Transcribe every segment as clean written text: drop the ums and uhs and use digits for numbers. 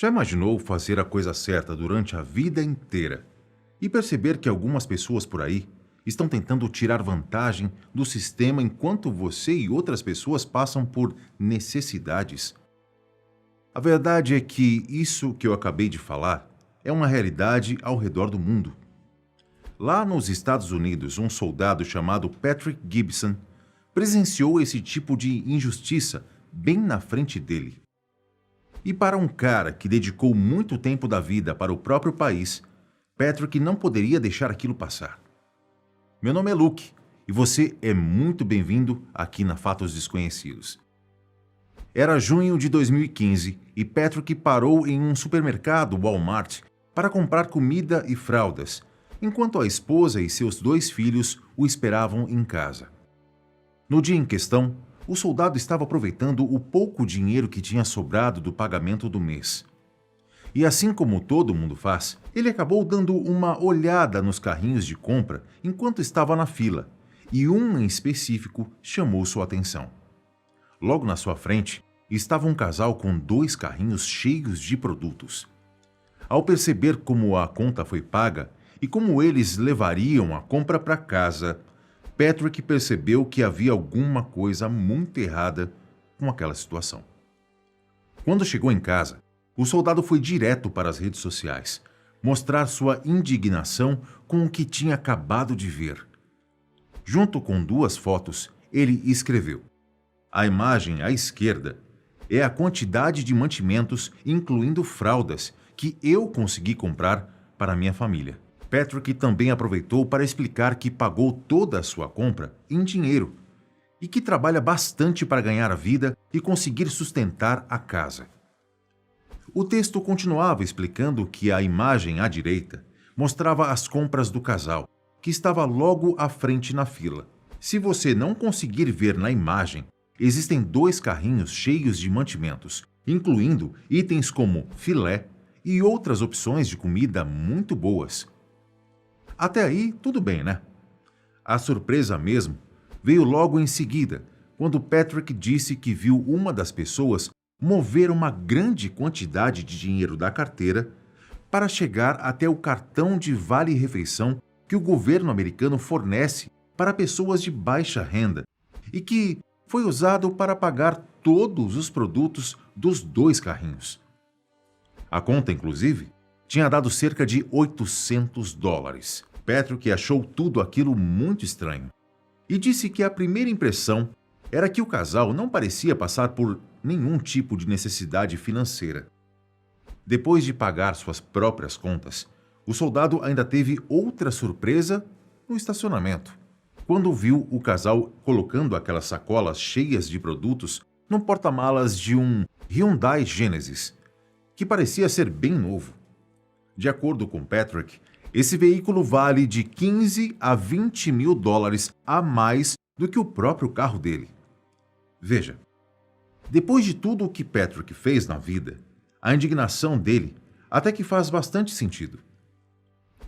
Já imaginou fazer a coisa certa durante a vida inteira e perceber que algumas pessoas por aí estão tentando tirar vantagem do sistema enquanto você e outras pessoas passam por necessidades? A verdade é que isso que eu acabei de falar é uma realidade ao redor do mundo. Lá nos Estados Unidos, um soldado chamado Patrick Gibson presenciou esse tipo de injustiça bem na frente dele. E para um cara que dedicou muito tempo da vida para o próprio país, Patrick não poderia deixar aquilo passar. Meu nome é Luke e você é muito bem-vindo aqui na Fatos Desconhecidos. Era junho de 2015 e Patrick parou em um supermercado Walmart para comprar comida e fraldas, enquanto a esposa e seus 2 filhos o esperavam em casa. No dia em questão, o soldado estava aproveitando o pouco dinheiro que tinha sobrado do pagamento do mês. E assim como todo mundo faz, ele acabou dando uma olhada nos carrinhos de compra enquanto estava na fila, e um em específico chamou sua atenção. Logo na sua frente, estava um casal com 2 carrinhos cheios de produtos. Ao perceber como a conta foi paga e como eles levariam a compra para casa, Patrick percebeu que havia alguma coisa muito errada com aquela situação. Quando chegou em casa, o soldado foi direto para as redes sociais, mostrar sua indignação com o que tinha acabado de ver. Junto com 2 fotos, ele escreveu: "A imagem à esquerda é a quantidade de mantimentos, incluindo fraldas, que eu consegui comprar para minha família." Patrick também aproveitou para explicar que pagou toda a sua compra em dinheiro e que trabalha bastante para ganhar a vida e conseguir sustentar a casa. O texto continuava explicando que a imagem à direita mostrava as compras do casal, que estava logo à frente na fila. Se você não conseguir ver na imagem, existem 2 carrinhos cheios de mantimentos, incluindo itens como filé e outras opções de comida muito boas. Até aí, tudo bem, né? A surpresa mesmo veio logo em seguida, quando Patrick disse que viu uma das pessoas mover uma grande quantidade de dinheiro da carteira para chegar até o cartão de vale-refeição que o governo americano fornece para pessoas de baixa renda e que foi usado para pagar todos os produtos dos 2 carrinhos. A conta, inclusive, tinha dado cerca de $800. Patrick achou tudo aquilo muito estranho e disse que a primeira impressão era que o casal não parecia passar por nenhum tipo de necessidade financeira. Depois de pagar suas próprias contas, o soldado ainda teve outra surpresa no estacionamento, quando viu o casal colocando aquelas sacolas cheias de produtos no porta-malas de um Hyundai Genesis, que parecia ser bem novo. De acordo com Patrick, esse veículo vale de 15 a 20 mil dólares a mais do que o próprio carro dele. Veja, depois de tudo o que Patrick fez na vida, a indignação dele até que faz bastante sentido.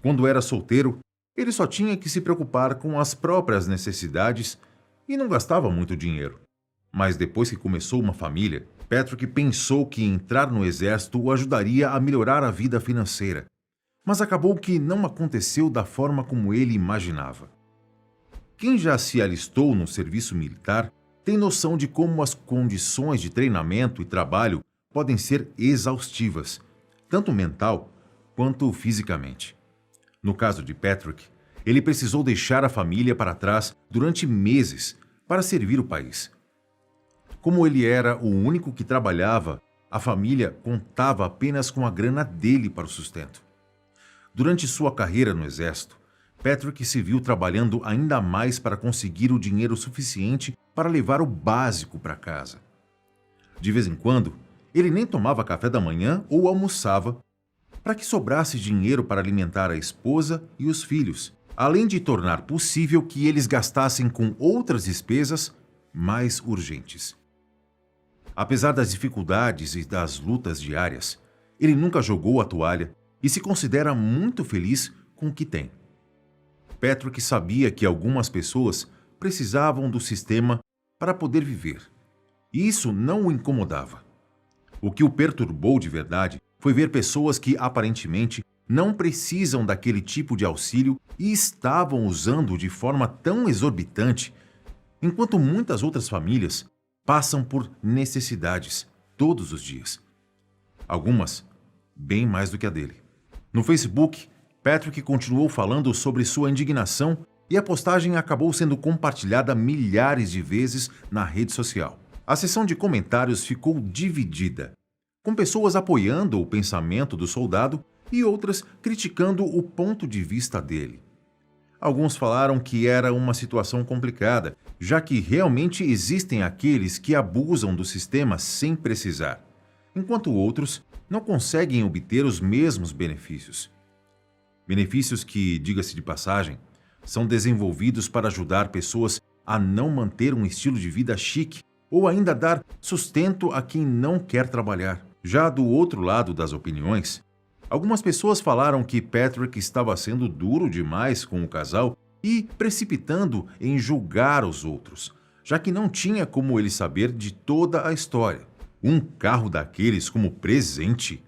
Quando era solteiro, ele só tinha que se preocupar com as próprias necessidades e não gastava muito dinheiro. Mas depois que começou uma família, Patrick pensou que entrar no exército o ajudaria a melhorar a vida financeira. Mas acabou que não aconteceu da forma como ele imaginava. Quem já se alistou no serviço militar tem noção de como as condições de treinamento e trabalho podem ser exaustivas, tanto mental quanto fisicamente. No caso de Patrick, ele precisou deixar a família para trás durante meses para servir o país. Como ele era o único que trabalhava, a família contava apenas com a grana dele para o sustento. Durante sua carreira no exército, Patrick se viu trabalhando ainda mais para conseguir o dinheiro suficiente para levar o básico para casa. De vez em quando, ele nem tomava café da manhã ou almoçava, para que sobrasse dinheiro para alimentar a esposa e os filhos, além de tornar possível que eles gastassem com outras despesas mais urgentes. Apesar das dificuldades e das lutas diárias, ele nunca jogou a toalha e se considera muito feliz com o que tem. Patrick sabia que algumas pessoas precisavam do sistema para poder viver, e isso não o incomodava. O que o perturbou de verdade foi ver pessoas que aparentemente não precisam daquele tipo de auxílio e estavam usando de forma tão exorbitante, enquanto muitas outras famílias passam por necessidades todos os dias. Algumas bem mais do que a dele. No Facebook, Patrick continuou falando sobre sua indignação e a postagem acabou sendo compartilhada milhares de vezes na rede social. A seção de comentários ficou dividida, com pessoas apoiando o pensamento do soldado e outras criticando o ponto de vista dele. Alguns falaram que era uma situação complicada, já que realmente existem aqueles que abusam do sistema sem precisar, enquanto outros não conseguem obter os mesmos benefícios. Benefícios que, diga-se de passagem, são desenvolvidos para ajudar pessoas a não manter um estilo de vida chique ou ainda dar sustento a quem não quer trabalhar. Já do outro lado das opiniões, algumas pessoas falaram que Patrick estava sendo duro demais com o casal e precipitando em julgar os outros, já que não tinha como ele saber de toda a história. Um carro daqueles como presente?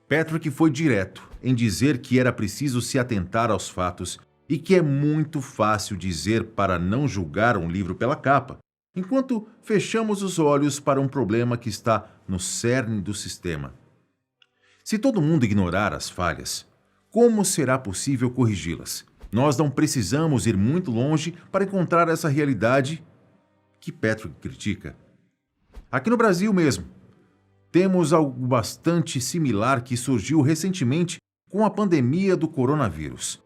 Patrick foi direto em dizer que era preciso se atentar aos fatos e que é muito fácil dizer para não julgar um livro pela capa, enquanto fechamos os olhos para um problema que está no cerne do sistema. Se todo mundo ignorar as falhas, como será possível corrigi-las? Nós não precisamos ir muito longe para encontrar essa realidade que Patrick critica. Aqui no Brasil mesmo, temos algo bastante similar que surgiu recentemente com a pandemia do coronavírus.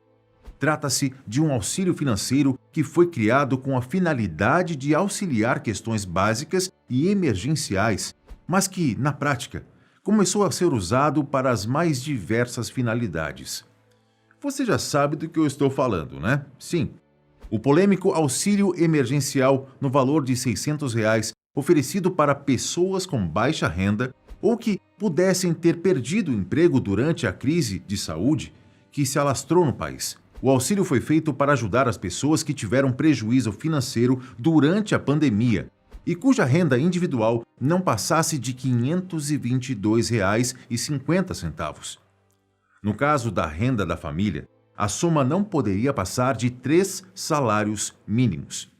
Trata-se de um auxílio financeiro que foi criado com a finalidade de auxiliar questões básicas e emergenciais, mas que, na prática, começou a ser usado para as mais diversas finalidades. Você já sabe do que eu estou falando, né? Sim. O polêmico auxílio emergencial no valor de R$ 600 oferecido para pessoas com baixa renda ou que pudessem ter perdido o emprego durante a crise de saúde que se alastrou no país. O auxílio foi feito para ajudar as pessoas que tiveram prejuízo financeiro durante a pandemia e cuja renda individual não passasse de R$ 522,50. No caso da renda da família, a soma não poderia passar de 3 salários mínimos.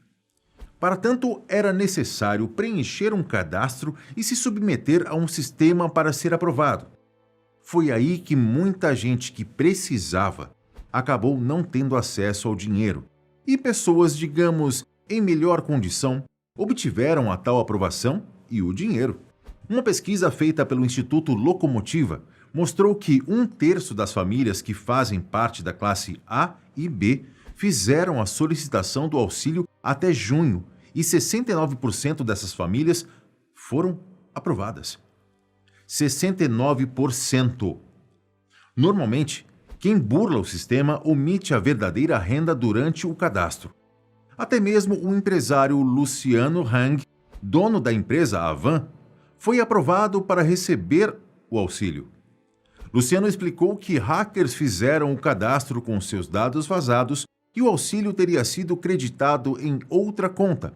Para tanto, era necessário preencher um cadastro e se submeter a um sistema para ser aprovado. Foi aí que muita gente que precisava acabou não tendo acesso ao dinheiro, e pessoas, digamos, em melhor condição, obtiveram a tal aprovação e o dinheiro. Uma pesquisa feita pelo Instituto Locomotiva mostrou que 1/3 das famílias que fazem parte da classe A e B fizeram a solicitação do auxílio até junho e 69% dessas famílias foram aprovadas. 69%. Normalmente, quem burla o sistema omite a verdadeira renda durante o cadastro. Até mesmo o empresário Luciano Hang, dono da empresa Avan, foi aprovado para receber o auxílio. Luciano explicou que hackers fizeram o cadastro com seus dados vazados e o auxílio teria sido creditado em outra conta,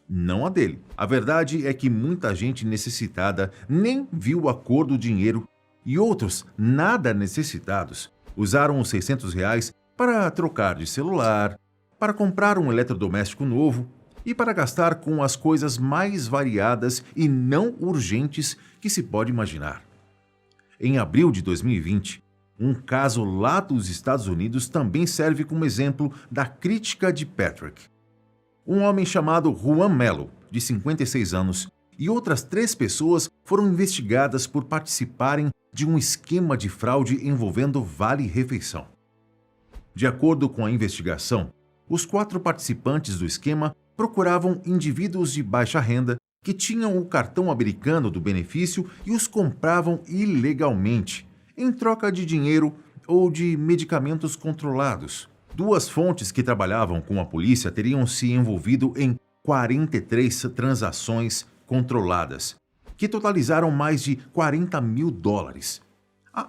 não a dele. A verdade é que muita gente necessitada nem viu a cor do dinheiro e outros, nada necessitados, usaram os R$ 600 para trocar de celular, para comprar um eletrodoméstico novo e para gastar com as coisas mais variadas e não urgentes que se pode imaginar. Em abril de 2020, um caso lá dos Estados Unidos também serve como exemplo da crítica de Patrick. Um homem chamado Juan Melo, de 56 anos, e outras 3 pessoas foram investigadas por participarem de um esquema de fraude envolvendo vale-refeição. De acordo com a investigação, os 4 participantes do esquema procuravam indivíduos de baixa renda que tinham o cartão americano do benefício e os compravam ilegalmente, em troca de dinheiro ou de medicamentos controlados. 2 fontes que trabalhavam com a polícia teriam se envolvido em 43 transações controladas, que totalizaram mais de $40 mil.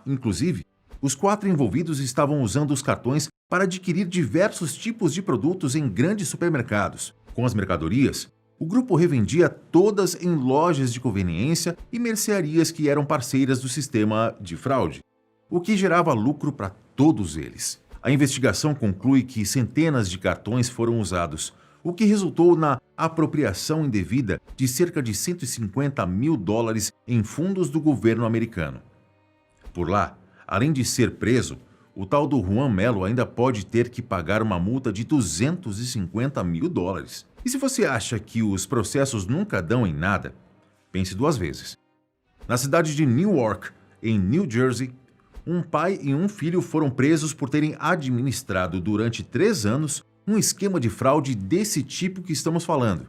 Inclusive, os 4 envolvidos estavam usando os cartões para adquirir diversos tipos de produtos em grandes supermercados. Com as mercadorias, O grupo revendia todas em lojas de conveniência e mercearias que eram parceiras do sistema de fraude, o que gerava lucro para todos eles. A investigação conclui que centenas de cartões foram usados, o que resultou na apropriação indevida de cerca de 150 mil dólares em fundos do governo americano. Por lá, além de ser preso, o tal do Juan Melo ainda pode ter que pagar uma multa de 250 mil dólares. E se você acha que os processos nunca dão em nada, pense duas vezes. Na cidade de Newark, em New Jersey, um pai e um filho foram presos por terem administrado durante 3 anos um esquema de fraude desse tipo que estamos falando.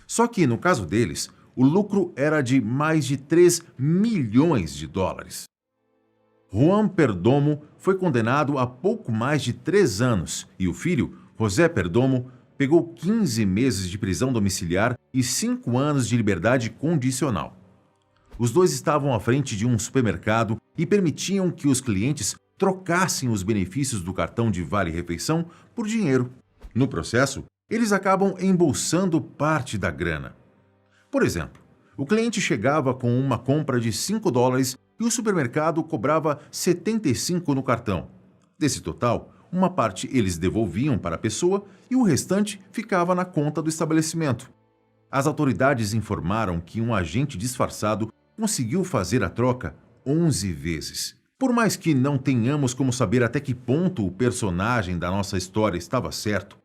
Só que, no caso deles, o lucro era de mais de 3 milhões de dólares. Juan Perdomo foi condenado a pouco mais de 3 anos e o filho, José Perdomo, pegou 15 meses de prisão domiciliar e 5 anos de liberdade condicional. Os dois estavam à frente de um supermercado e permitiam que os clientes trocassem os benefícios do cartão de vale-refeição por dinheiro. No processo, eles acabam embolsando parte da grana. Por exemplo, o cliente chegava com uma compra de 5 dólares e o supermercado cobrava 75 no cartão. Desse total, uma parte eles devolviam para a pessoa e o restante ficava na conta do estabelecimento. As autoridades informaram que um agente disfarçado conseguiu fazer a troca 11 vezes. Por mais que não tenhamos como saber até que ponto o personagem da nossa história estava certo,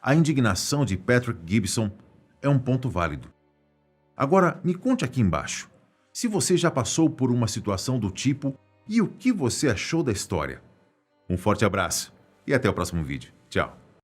a indignação de Patrick Gibson é um ponto válido. Agora, me conte aqui embaixo, se você já passou por uma situação do tipo e o que você achou da história. Um forte abraço e até o próximo vídeo. Tchau!